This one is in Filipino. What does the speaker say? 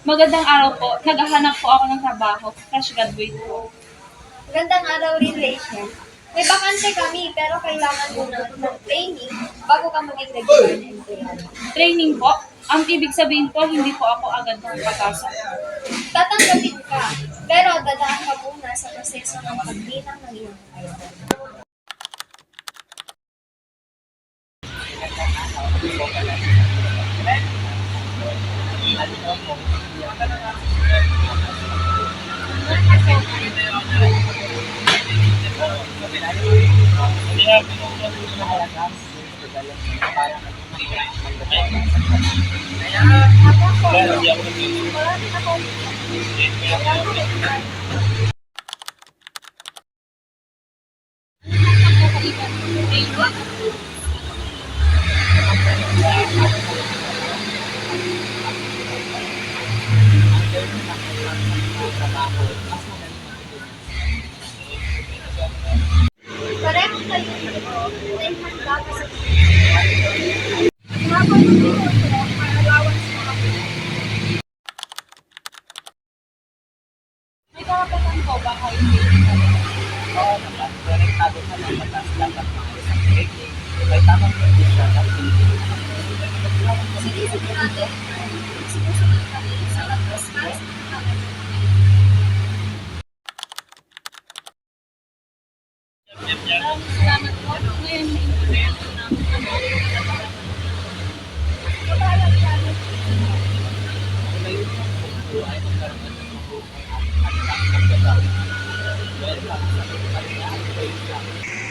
Magandang araw po. Naghahanap po ako ng trabaho. Fresh graduate po. Magandang araw rin, Rachel. May bakante kami, pero kailangan mo ng training bago ka maging regular na empleyado. Training po? Ang ibig sabihin po, hindi po ako agad makapasok. Tatanggapin ka, pero dadaan ka muna sa proseso ng pagbilang ng iyong kakayahan. Pareho kayo dito, may handa ka sa May karapatan po ba kayo hindi? Oo naman, konektado ka ng batas dapat maayos ang training. May tamang kondisyon at sinisigurado. Sinusunod kami sa pag-response ng kakayahan. Maraming salamat po. Ngayon, naiintindihan ko na welcome sa pagkakas.